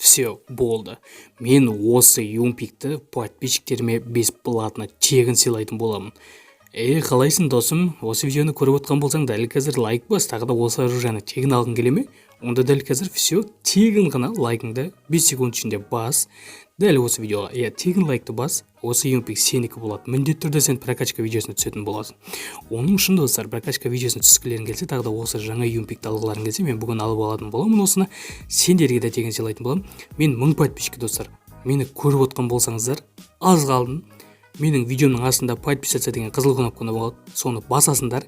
Все, болды. Мен осы юмпикті подписчиктеріме бесплатно тегін сыйлайтын боламын. Қалайсың досым? Осы видеоны көріп отқан болсаң, дәл қазір лайк бас, тағы да осы оружияны тегін алғың келе ме? Онда дәл қазір все тегін ғана лайкыңды 5 секунд ішінде бас. Дәл осы видеоға, тегін лайкты бас. Осы юмпик сенікі болады. Міндетті түрде сен прокачка видеосына түсетін боласың. Оның үшін достар, прокачка видеосына түскілерің келсе, тағы да осы жаңа юмпикті алғыларың келсе, мен бүгін алып алатын боламын осыны. Сендерге де тегін сыйлайтын боламын. Мен 1000 подписчик достар. Мені көріп отқан болсаңыздар, аз қалдым. Менің видеомның астында подписаться деген қызыл кнопканы болады, соны басасыңдар.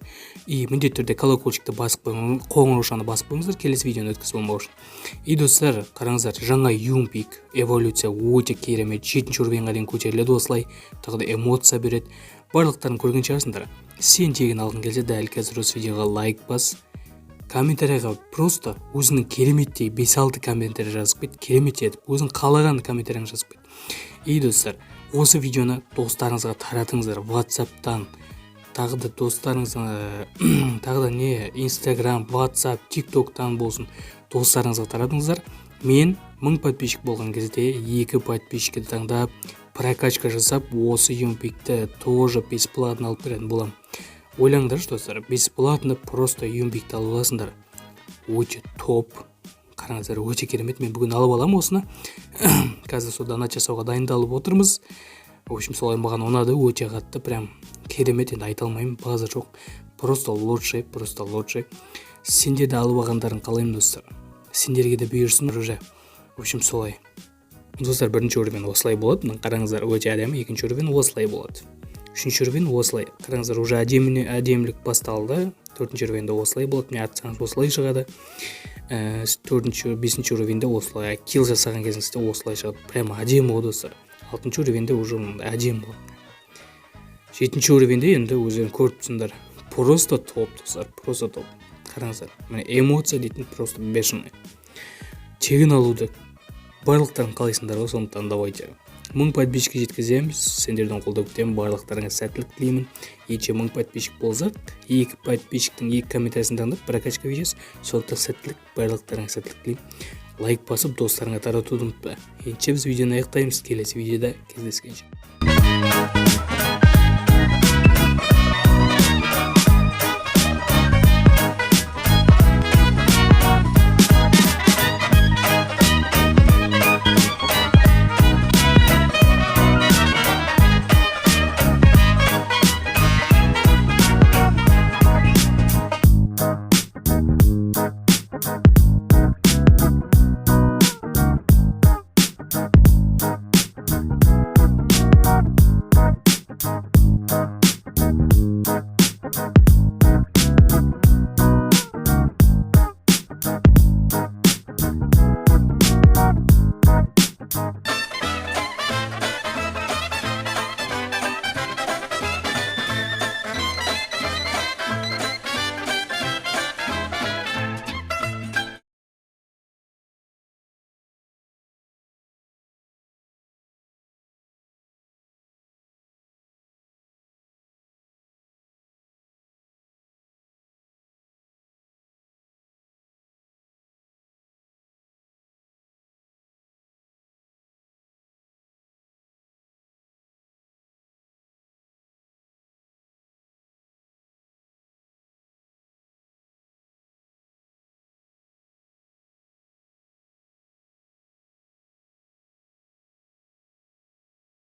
И міндетті түрде колокольчикті басып қойыңыз, қоңыраушаны басып қойыңыздар, келесі видеоны өткізіп болмау үшін. И достар, қараңыздар, жаңа юмпик эволюция өте керемет, 7-ші уровеньға дейін көтеріледі осылай, тағы да эмоция береді. Барлықтарын көрген шығарсыңдар. Сен тегін алғың келсе, дәл қазір осы видеоға лайк бас. Комментарийға просто өзінің кереметтей 5-6 комментарий жазып кет, керемет етіп, өзің қалаған комментарийіңді жазып кет. И достар, осы видеоны достарыңызға таратыңыздар WhatsApp-тан, тағы да достарыңызға, тағы да Instagram, WhatsApp, TikTok-тан болсын, достарыңызға таратыңыздар. Мен 1000 подписчик болған кезде 2 подписчикті таңдап, прокачка жасап, осы юмпикті тоже бесплатно алып беретін боламын. Ойлаңдаршы достар, бесплатно просто юмпикті алып аласыңдар. Өте топ. Қараңыздар, өте керемет. Мен бүгін алып аламын осыны. Қазір сол донат жасауға дайындалып отырмыз. В общем, солай маған ұнады, өте қатты, прям керемет, енді айта алмаймын, бағасы жоқ. Просто лучший. Сендерді алып алғандарын қалаймын достар. Сендерге де бұйырсын уже. В общем, солай. Достар, бірінші уровень осылай болады. Мына қараңыздар, өте әдемі. Екінші уровень осылай болады. Үшінші уровень осылай. Қараңыздар, уже әдемілік басталды. Төртінші уровеньде осылай болады. Мен атсаңыз осылай шығады. Төртінші, бесінші уровеньде осылай. Килл жасаған кезіңізде осылай шығады. Прямо әдемі ғой достар. Алтыншы уровеньде уже әдемі болады. Жетінші уровеньде енді өздерің көріп тұрсыңдар. Просто топ достар, просто топ. Қараңыздар, міне эмоция дейтін просто бешеный. Тегін алуды барлықтарын қалайсыңдар ғой, сондықтан давайте. 1000 подписчик жеткіземіз, сендерден қолдау күтемін, барлықтарыңа сәттілік тілеймін. Егер 1000 подписчик болсақ, 2 подписчиктің 2 комментариясын таңдап, прокачка видеосы, сондықтан сәттілік, барлықтарыңа сәттілік тілеймін. Лайк басып, достарыңа таратуды ұмытпа. Ендеше біз видеоны аяқтаймыз, келесі видеода кездескенше.